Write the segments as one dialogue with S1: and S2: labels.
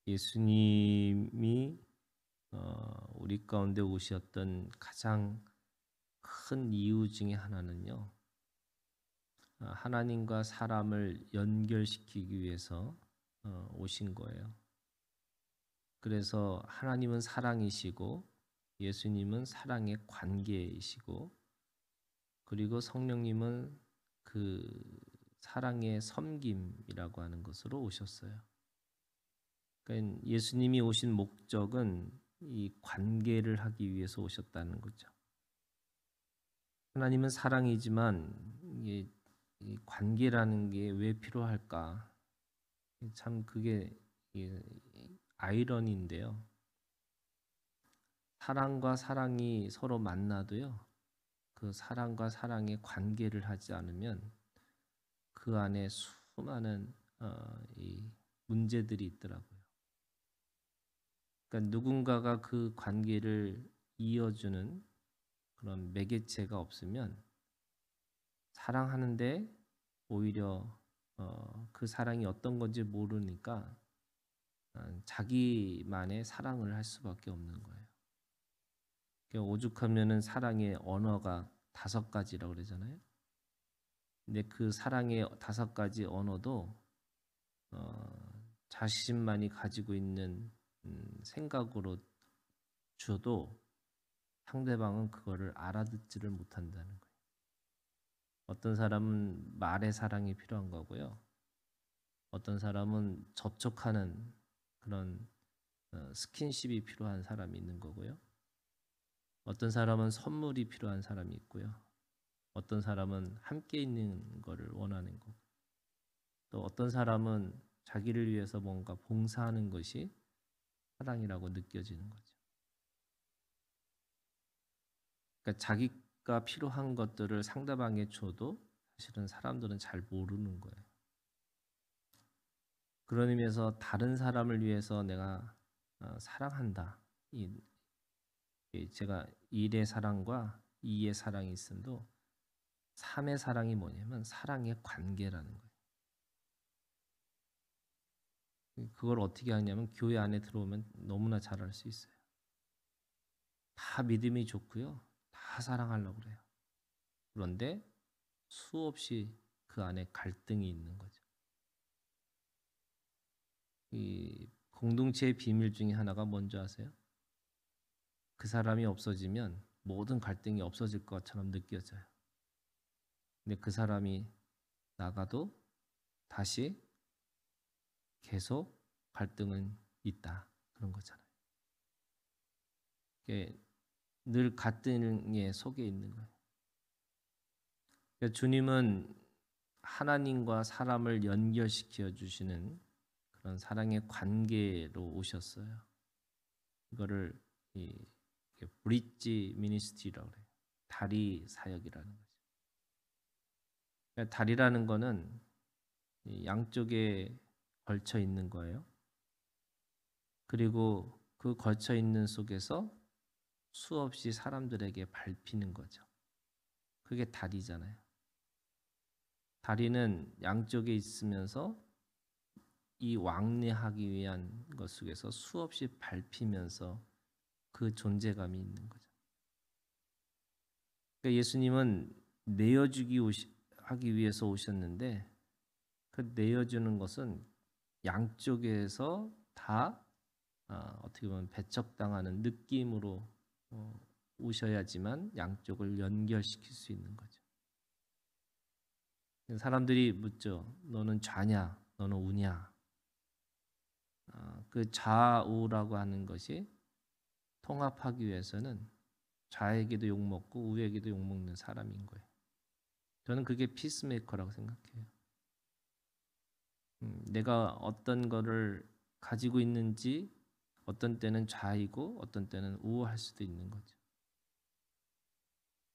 S1: 예수님이 우리 가운데 오셨던 가장 큰 이유 중에 하나는요. 하나님과 사람을 연결시키기 위해서 오신 거예요. 그래서 하나님은 사랑이시고 예수님은 사랑의 관계이시고 그리고 성령님은 그 사랑의 섬김이라고 하는 것으로 오셨어요. 그러니까 예수님이 오신 목적은 이 관계를 하기 위해서 오셨다는 거죠. 하나님은 사랑이지만 이 관계라는 게 왜 필요할까? 참 그게 아이러니인데요. 사랑과 사랑이 서로 만나도요. 그 사랑과 사랑의 관계를 하지 않으면 그 안에 수많은 이 문제들이 있더라고요. 그러니까 누군가가 그 관계를 이어주는 그런 매개체가 없으면 사랑하는데 오히려 그 사랑이 어떤 건지 모르니까 자기만의 사랑을 할 수밖에 없는 거예요. 그러니까 오죽하면은 사랑의 언어가 5가지라고 그러잖아요. 근데 그 사랑의 5가지 언어도 자신만이 가지고 있는 생각으로 줘도 상대방은 그거를 알아듣지를 못한다는 거예요. 어떤 사람은 말의 사랑이 필요한 거고요. 어떤 사람은 접촉하는 그런 스킨십이 필요한 사람이 있는 거고요. 어떤 사람은 선물이 필요한 사람이 있고요. 어떤 사람은 함께 있는 거를 원하는 거고 또 어떤 사람은 자기를 위해서 뭔가 봉사하는 것이 사랑이라고 느껴지는 거죠. 그러니까 자기가 필요한 것들을 상대방에 줘도 사실은 사람들은 잘 모르는 거예요. 그런 의미에서 다른 사람을 위해서 내가 사랑한다. 제가 1의 사랑과 2의 사랑이 있음도 3의 사랑이 뭐냐면 사랑의 관계라는 거예요. 그걸 어떻게 하냐면 교회 안에 들어오면 너무나 잘 알 수 있어요. 다 믿음이 좋고요. 다 사랑하려고 그래요. 그런데 수없이 그 안에 갈등이 있는 거죠. 이 공동체의 비밀 중에 하나가 뭔지 아세요? 그 사람이 없어지면 모든 갈등이 없어질 것처럼 느껴져요. 근데 그 사람이 나가도 다시 계속 갈등은 있다. 그런 거잖아요. 늘 갈등에 속에 있는 거예요. 그러니까 주님은 하나님과 사람을 연결시켜 주시는 그런 사랑의 관계로 오셨어요. 이거를 브릿지 미니스트리라고 그래요. 다리 사역이라는 거죠. 그러니까 다리라는 거는 양쪽에 걸쳐 있는 거예요. 그리고 그 걸쳐 있는 속에서 수없이 사람들에게 밟히는 거죠. 그게 다리잖아요. 다리는 양쪽에 있으면서 이 왕래하기 위한 것 속에서 수없이 밟히면서 그 존재감이 있는 거죠. 그러니까 예수님은 내어주기 하기 위해서 오셨는데 그 내어주는 것은 양쪽에서 다 어떻게 보면 배척당하는 느낌으로 오셔야지만 양쪽을 연결시킬 수 있는 거죠. 사람들이 묻죠. 너는 좌냐? 너는 우냐? 그 좌우라고 하는 것이 통합하기 위해서는 좌에게도 욕먹고 우에게도 욕먹는 사람인 거예요. 저는 그게 피스메이커라고 생각해요. 내가 어떤 거를 가지고 있는지 어떤 때는 좌이고 어떤 때는 우할 수도 있는 거죠.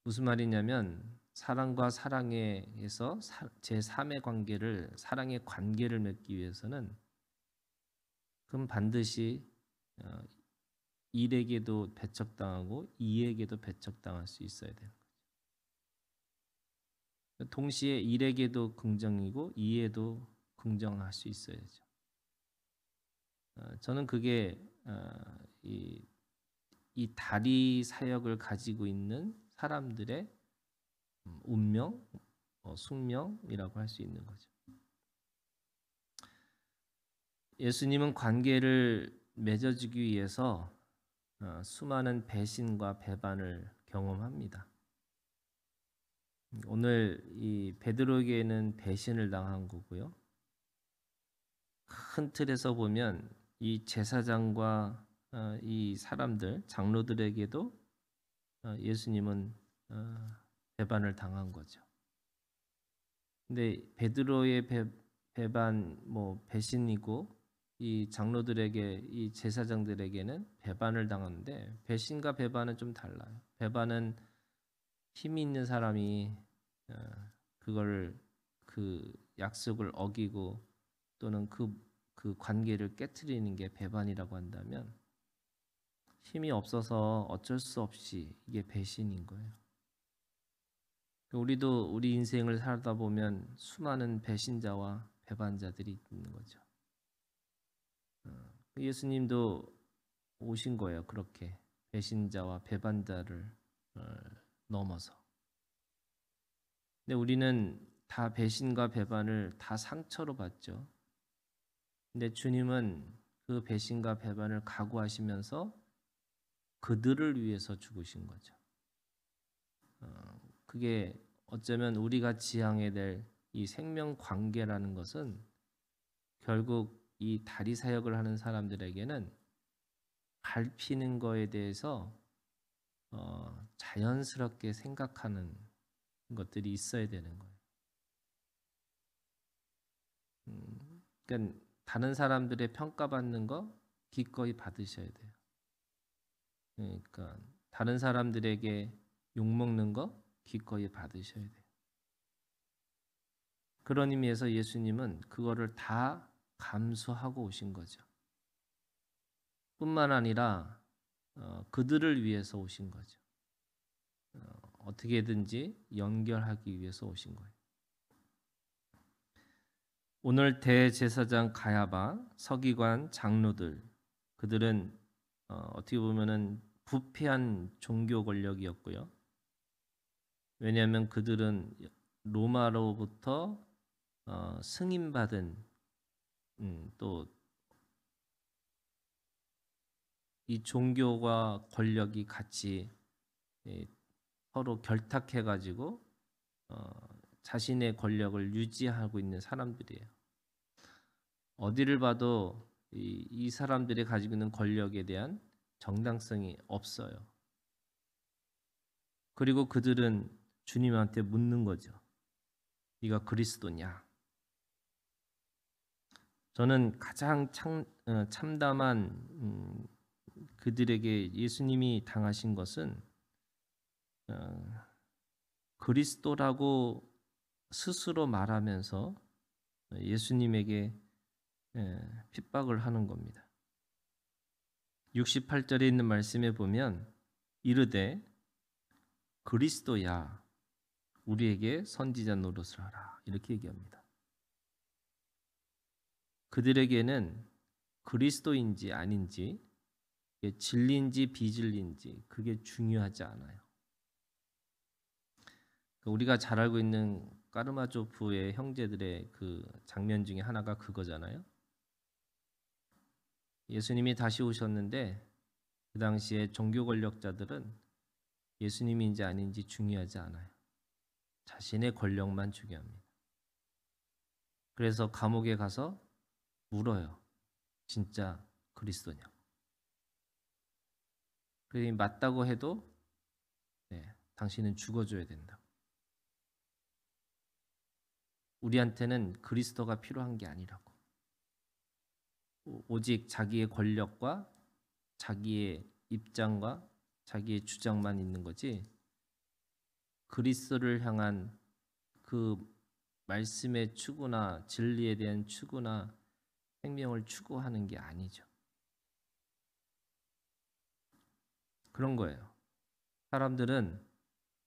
S1: 무슨 말이냐면 사랑과 사랑에서 제3의 관계를 사랑의 관계를 맺기 위해서는 그럼 반드시 1에게도 배척당하고 2에게도 배척당할 수 있어야 되는 거죠. 동시에 1에게도 긍정이고 2에도 긍정할 수 있어야죠. 저는 그게 이 다리 사역을 가지고 있는 사람들의 운명, 숙명이라고 할 수 있는 거죠. 예수님은 관계를 맺어주기 위해서 수많은 배신과 배반을 경험합니다. 오늘 이 베드로에게는 배신을 당한 거고요. 큰 틀에서 보면 이 제사장과 이 사람들, 장로들에게도 예수님은 배반을 당한 거죠. 근데 베드로의 배반, 배신이고 이 장로들에게, 이 제사장들에게는 배반을 당하는데 배신과 배반은 좀 달라요. 배반은 힘이 있는 사람이 그걸 그 약속을 어기고 또는 그 관계를 깨트리는 게 배반이라고 한다면 힘이 없어서 어쩔 수 없이 이게 배신인 거예요. 우리도 우리 인생을 살다 보면 수많은 배신자와 배반자들이 있는 거죠. 예수님도 오신 거예요. 그렇게 배신자와 배반자를 넘어서. 근데 우리는 다 배신과 배반을 다 상처로 받죠. 근데 주님은 그 배신과 배반을 각오하시면서 그들을 위해서 죽으신 거죠. 그게 어쩌면 우리가 지향해야 될 이 생명 관계라는 것은 결국 이 다리 사역을 하는 사람들에게는 밟히는 거에 대해서 자연스럽게 생각하는 것들이 있어야 되는 거예요. 그러니까 다른 사람들의 평가받는 거 기꺼이 받으셔야 돼요. 그러니까 다른 사람들에게 욕먹는 거 기꺼이 받으셔야 돼요. 그런 의미에서 예수님은 그거를 다 감수하고 오신 거죠. 뿐만 아니라 그들을 위해서 오신 거죠. 어떻게든지 연결하기 위해서 오신 거예요. 오늘 대제사장 가야바, 서기관, 장로들, 그들은 어떻게 보면은 부패한 종교 권력이었고요. 왜냐하면 그들은 로마로부터 승인받은 또 이 종교와 권력이 같이 서로 결탁해가지고 자신의 권력을 유지하고 있는 사람들이에요. 어디를 봐도 이 사람들이 가지고 있는 권력에 대한 정당성이 없어요. 그리고 그들은 주님한테 묻는 거죠. 네가 그리스도냐? 저는 가장 참담한 그들에게 예수님이 당하신 것은 그리스도라고 스스로 말하면서 예수님에게 핍박을 하는 겁니다. 68절에 있는 말씀에 보면 이르되 그리스도야 우리에게 선지자 노릇을 하라 이렇게 얘기합니다. 그들에게는 그리스도인지 아닌지 진리인지 비진리인지 그게 중요하지 않아요. 우리가 잘 알고 있는 까르마조프의 형제들의 그 장면 중에 하나가 그거잖아요. 예수님이 다시 오셨는데 그 당시에 종교 권력자들은 예수님인지 아닌지 중요하지 않아요. 자신의 권력만 중요합니다. 그래서 감옥에 가서 물어요. 진짜 그리스도냐고. 그게 맞다고 해도 당신은 죽어줘야 된다. 우리한테는 그리스도가 필요한 게 아니라고. 오직 자기의 권력과 자기의 입장과 자기의 주장만 있는 거지 그리스도를 향한 그 말씀의 추구나 진리에 대한 추구나 생명을 추구하는 게 아니죠. 그런 거예요. 사람들은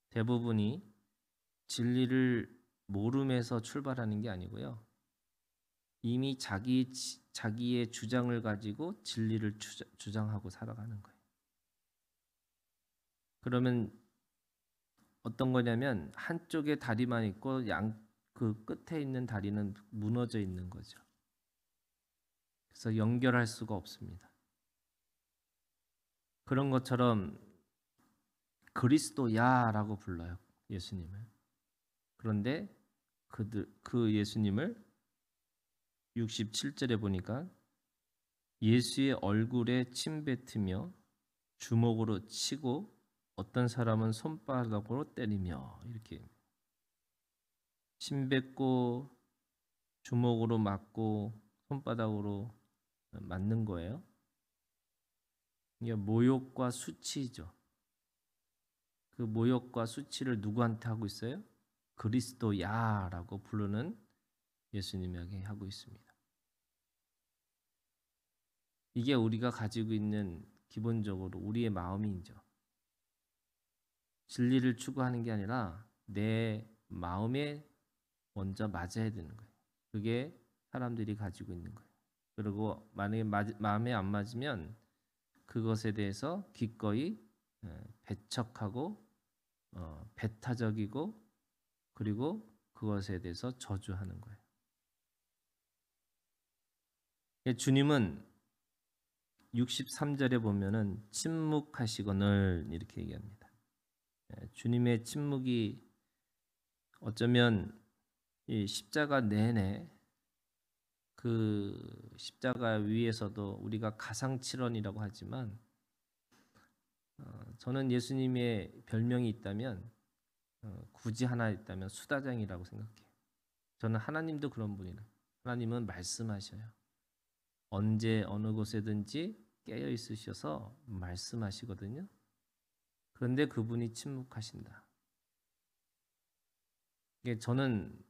S1: 대부분이 진리를 모름에서 출발하는 게 아니고요. 이미 자기의 주장을 가지고 진리를 주장하고 살아가는 거예요. 그러면 어떤 거냐면 한쪽에 다리만 있고 그 끝에 있는 다리는 무너져 있는 거죠. 그래서 연결할 수가 없습니다. 그런 것처럼 그리스도야라고 불러요, 예수님을. 그런데 그 예수님을 67절에 보니까 예수의 얼굴에 침 뱉으며 주먹으로 치고 어떤 사람은 손바닥으로 때리며 이렇게 침 뱉고 주먹으로 맞고 손바닥으로 맞는 거예요. 이게 모욕과 수치죠. 그 모욕과 수치를 누구한테 하고 있어요? 그리스도야라고 부르는 예수님에게 하고 있습니다. 이게 우리가 가지고 있는 기본적으로 우리의 마음이죠. 진리를 추구하는 게 아니라 내 마음에 먼저 맞아야 되는 거예요. 그게 사람들이 가지고 있는 거예요. 그리고 만약에 마음에 안 맞으면 그것에 대해서 기꺼이 배척하고 배타적이고 그리고 그것에 대해서 저주하는 거예요. 주님은 63절에 보면은 침묵하시거늘 이렇게 얘기합니다. 주님의 침묵이 어쩌면 이 십자가 내내 그 십자가 위에서도 우리가 가상칠언이라고 하지만 저는 예수님의 별명이 있다면 굳이 하나 있다면 수다장이라고 생각해요. 저는 하나님도 그런 분이라. 하나님은 말씀하셔요. 언제 어느 곳에든지 깨어 있으셔서 말씀하시거든요. 그런데 그분이 침묵하신다. 이게 저는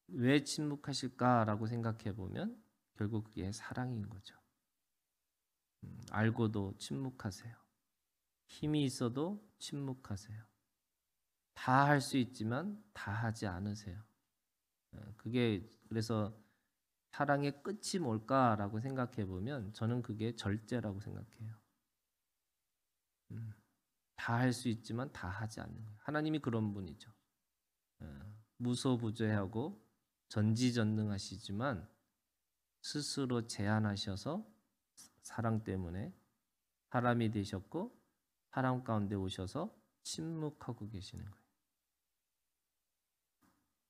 S1: 왜 침묵하실까라고 생각해 보면 결국 그게 사랑인 거죠. 알고도 침묵하세요. 힘이 있어도 침묵하세요. 다 할 수 있지만 다 하지 않으세요. 그게 그래서 사랑의 끝이 뭘까라고 생각해 보면 저는 그게 절제라고 생각해요. 다 할 수 있지만 다 하지 않는 거예요. 하나님이 그런 분이죠. 무소부재하고 전지전능하시지만 스스로 제한하셔서 사랑 때문에 사람이 되셨고 사람 가운데 오셔서 침묵하고 계시는 거예요.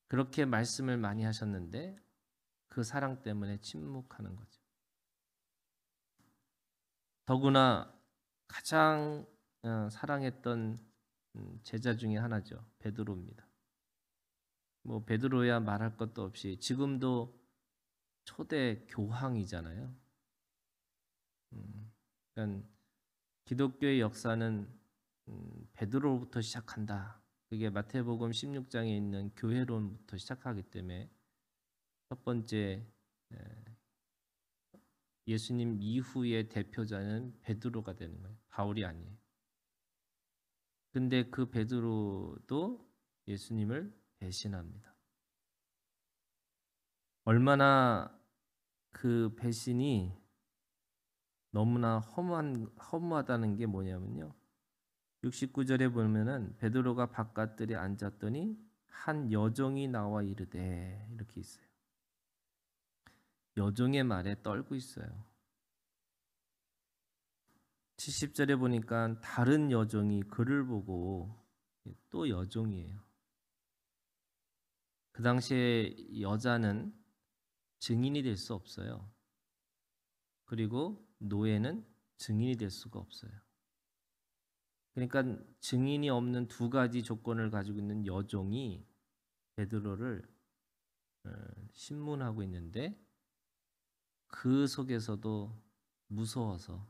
S1: 그렇게 말씀을 많이 하셨는데 그 사랑 때문에 침묵하는 거죠. 더구나 가장 사랑했던 제자 중에 하나죠. 베드로입니다. 뭐 베드로야 말할 것도 없이 지금도 초대 교황이잖아요. 그러니까 기독교의 역사는 베드로부터 시작한다. 그게 마태복음 16장에 있는 교회론부터 시작하기 때문에 첫 번째 예수님 이후의 대표자는 베드로가 되는 거예요. 바울이 아니에요. 근데 그 베드로도 예수님을 배신합니다. 얼마나 그 배신이 너무나 허무하다는 게 뭐냐면요. 69절에 보면은 베드로가 바깥들에 앉았더니 한 여종이 나와 이르되 이렇게 있어요. 여종의 말에 떨고 있어요. 70절에 보니까 다른 여종이 그를 보고 또 여종이에요. 그 당시에 여자는 증인이 될 수 없어요. 그리고 노예는 증인이 될 수가 없어요. 그러니까 증인이 없는 두 가지 조건을 가지고 있는 여종이 베드로를 신문하고 있는데 그 속에서도 무서워서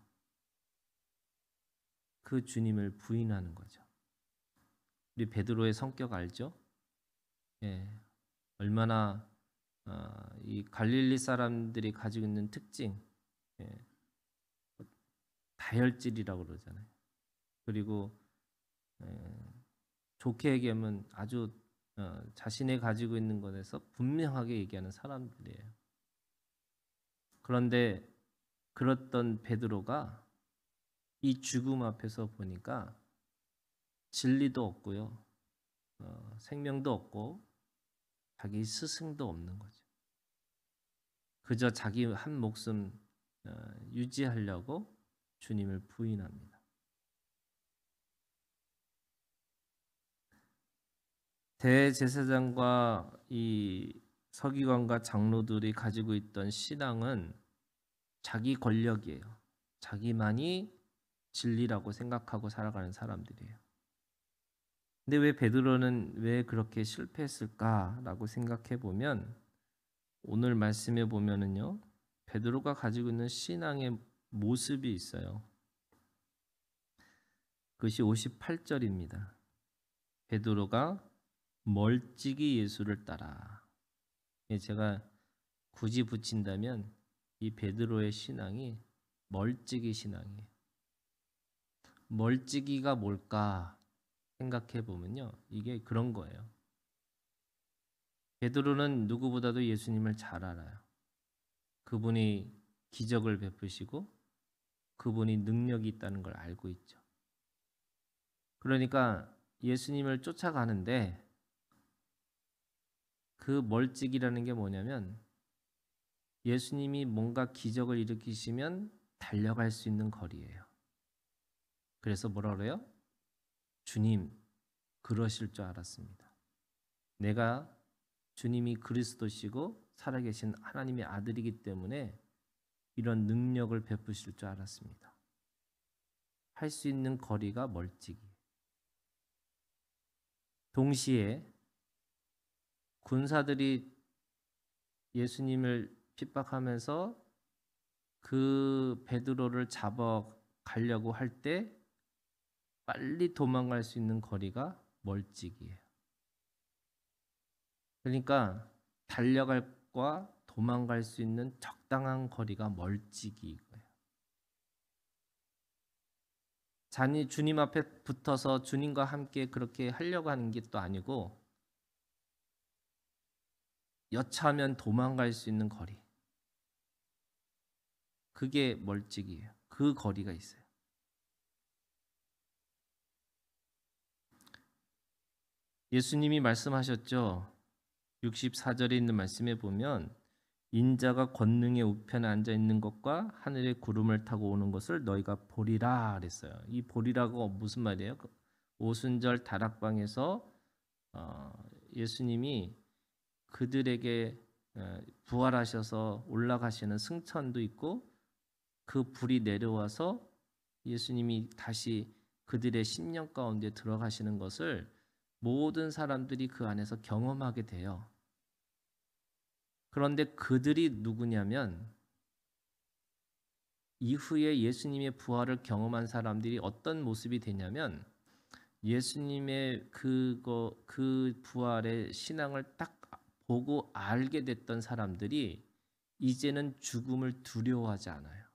S1: 그 주님을 부인하는 거죠. 우리 베드로의 성격 알죠? 예, 얼마나 이 갈릴리 사람들이 가지고 있는 특징, 예, 다혈질이라고 그러잖아요. 그리고 좋게 얘기하면 아주 자신이 가지고 있는 것에서 분명하게 얘기하는 사람들이에요. 그런데 그랬던 베드로가 이 죽음 앞에서 보니까 진리도 없고요. 생명도 없고 자기 스승도 없는 거죠. 그저 자기 한 목숨 유지하려고 주님을 부인합니다. 대제사장과 이 서기관과 장로들이 가지고 있던 신앙은 자기 권력이에요. 자기만이 진리라고 생각하고 살아가는 사람들이에요. 근데 왜 베드로는 왜 그렇게 실패했을까라고 생각해 보면 오늘 말씀에 보면은요. 베드로가 가지고 있는 신앙의 모습이 있어요. 그것이 58절입니다. 베드로가 멀찍이 예수를 따라. 제가 굳이 붙인다면 이 베드로의 신앙이 멀찍이 신앙이에요. 멀찍이가 뭘까 생각해 보면요. 이게 그런 거예요. 베드로는 누구보다도 예수님을 잘 알아요. 그분이 기적을 베푸시고 그분이 능력이 있다는 걸 알고 있죠. 그러니까 예수님을 쫓아가는데 그 멀찍이라는 게 뭐냐면 예수님이 뭔가 기적을 일으키시면 달려갈 수 있는 거리예요. 그래서 뭐라 그래요? 주님, 그러실 줄 알았습니다. 내가 주님이 그리스도시고 살아계신 하나님의 아들이기 때문에 이런 능력을 베푸실 줄 알았습니다. 할 수 있는 거리가 멀찍이. 동시에 군사들이 예수님을 핍박하면서 그 베드로를 잡아 가려고 할 때 빨리 도망갈 수 있는 거리가 멀찍이에요. 그러니까 달려갈과 도망갈 수 있는 적당한 거리가 멀찍이인 거예요. 잔이 주님 앞에 붙어서 주님과 함께 그렇게 하려고 하는 게 또 아니고 여차하면 도망갈 수 있는 거리. 그게 멀찍이에요. 그 거리가 있어요. 예수님이 말씀하셨죠. 64절에 있는 말씀에 보면 인자가 권능의 우편에 앉아 있는 것과 하늘의 구름을 타고 오는 것을 너희가 보리라 그랬어요. 이 보리라고 무슨 말이에요? 오순절 다락방에서 예수님이 그들에게 부활하셔서 올라가시는 승천도 있고 그 불이 내려와서 예수님이 다시 그들의 심령 가운데 들어가시는 것을 모든 사람들이 그 안에서 경험하게 돼요. 그런데 그들이 누구냐면 이후에 예수님의 부활을 경험한 사람들이 어떤 모습이 되냐면 예수님의 그 부활의 신앙을 딱 보고 알게 됐던 사람들이 이제는 죽음을 두려워하지 않아요.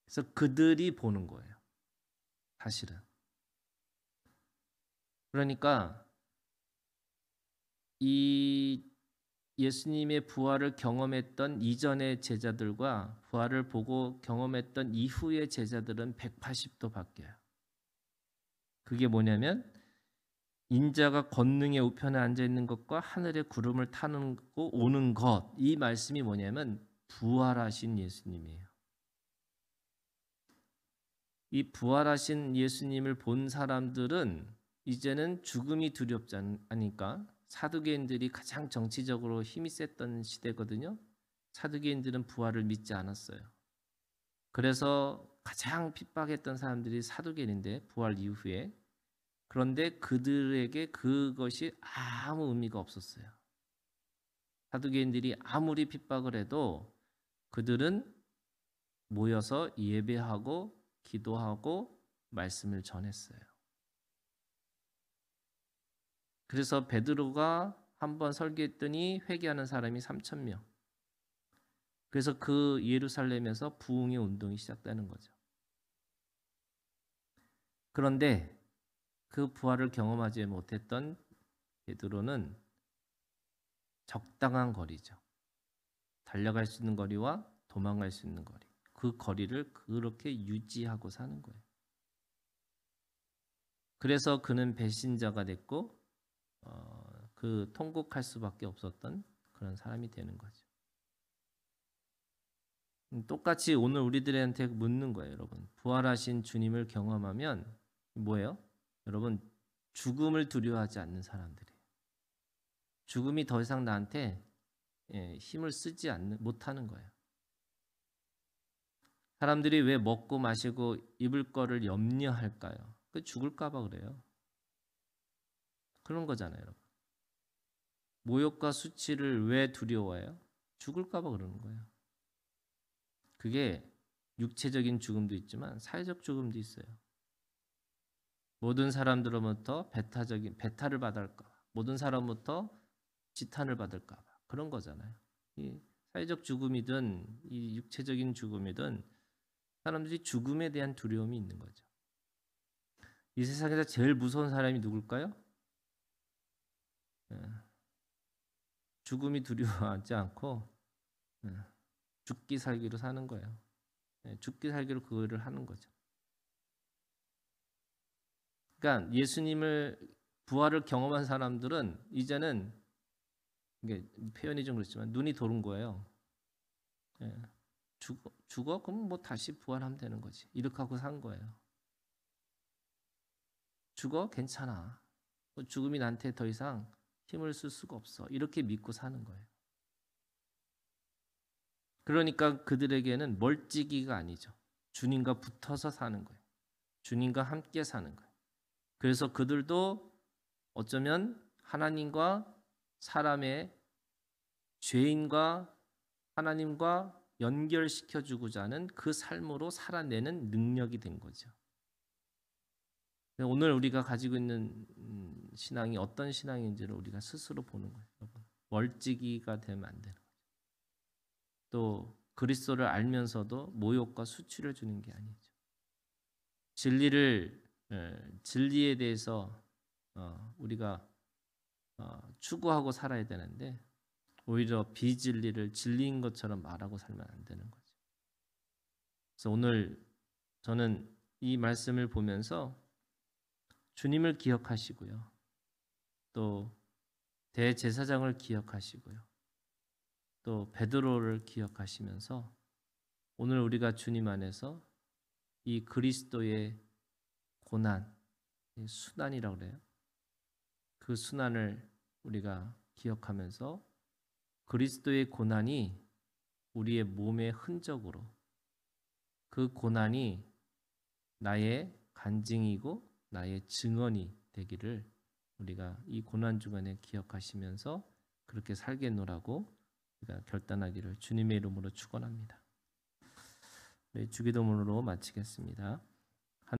S1: 그래서 그들이 보는 거예요. 사실은. 그러니까 이 예수님의 부활을 경험했던 이전의 제자들과 부활을 보고 경험했던 이후의 제자들은 180도 바뀌어요. 그게 뭐냐면 인자가 권능의 우편에 앉아 있는 것과 하늘의 구름을 타는 거 오는 것. 이 말씀이 뭐냐면 부활하신 예수님이에요. 이 부활하신 예수님을 본 사람들은 이제는 죽음이 두렵지 않으니까 사두개인들이 가장 정치적으로 힘이 셌던 시대거든요. 사두개인들은 부활을 믿지 않았어요. 그래서 가장 핍박했던 사람들이 사두개인인데 부활 이후에 그런데 그들에게 그것이 아무 의미가 없었어요. 사두개인들이 아무리 핍박을 해도 그들은 모여서 예배하고 기도하고 말씀을 전했어요. 그래서 베드로가 한번 설교했더니 회개하는 사람이 3,000명. 그래서 그 예루살렘에서 부흥의 운동이 시작되는 거죠. 그런데 그 부활을 경험하지 못했던 베드로는 적당한 거리죠. 달려갈 수 있는 거리와 도망갈 수 있는 거리. 그 거리를 그렇게 유지하고 사는 거예요. 그래서 그는 배신자가 됐고 그 통곡할 수밖에 없었던 그런 사람이 되는 거죠. 똑같이 오늘 우리들한테 묻는 거예요, 여러분. 부활하신 주님을 경험하면 뭐예요? 여러분, 죽음을 두려워하지 않는 사람들이에요. 죽음이 더 이상 나한테 힘을 쓰지 못하는 거예요. 사람들이 왜 먹고 마시고 입을 거를 염려할까요? 그 죽을까 봐 그래요. 그런 거잖아요, 여러분. 모욕과 수치를 왜 두려워해요? 죽을까 봐 그러는 거예요. 그게 육체적인 죽음도 있지만 사회적 죽음도 있어요. 모든 사람들로부터 배탈을 받을까 봐. 모든 사람부터 지탄을 받을까 봐. 그런 거잖아요. 이 사회적 죽음이든 이 육체적인 죽음이든 사람들이 죽음에 대한 두려움이 있는 거죠. 이 세상에서 제일 무서운 사람이 누굴까요? 죽음이 두려워하지 않고 죽기 살기로 사는 거예요. 죽기 살기로 그거를 하는 거죠. 그러니까 예수님을 부활을 경험한 사람들은 이제는 이게 표현이 좀 그렇지만 눈이 도는 거예요. 죽어? 그럼 뭐 다시 부활하면 되는 거지. 이렇게 하고 산 거예요. 죽어? 괜찮아. 죽음이 나한테 더 이상 힘을 쓸 수가 없어. 이렇게 믿고 사는 거예요. 그러니까 그들에게는 멀찍이가 아니죠. 주님과 붙어서 사는 거예요. 주님과 함께 사는 거예요. 그래서 그들도 어쩌면 하나님과 사람의 죄인과 하나님과 연결시켜 주고자 하는 그 삶으로 살아내는 능력이 된 거죠. 오늘 우리가 가지고 있는 신앙이 어떤 신앙인지를 우리가 스스로 보는 거예요. 여러분. 멀찍이가 되면 안 되는 거죠. 또 그리스도를 알면서도 모욕과 수치를 주는 게 아니죠. 진리에 대해서 우리가 추구하고 살아야 되는데 오히려 비진리를 진리인 것처럼 말하고 살면 안 되는 거죠. 그래서 오늘 저는 이 말씀을 보면서 주님을 기억하시고요. 또 대제사장을 기억하시고요. 또 베드로를 기억하시면서 오늘 우리가 주님 안에서 이 그리스도의 고난, 순환이라고 그래요. 그 순환을 우리가 기억하면서 그리스도의 고난이 우리의 몸의 흔적으로 그 고난이 나의 간증이고 나의 증언이 되기를 우리가 이 고난 주간에 기억하시면서 그렇게 살겠노라고 우리가 결단하기를 주님의 이름으로 축원합니다. 네, 주기도문으로 마치겠습니다.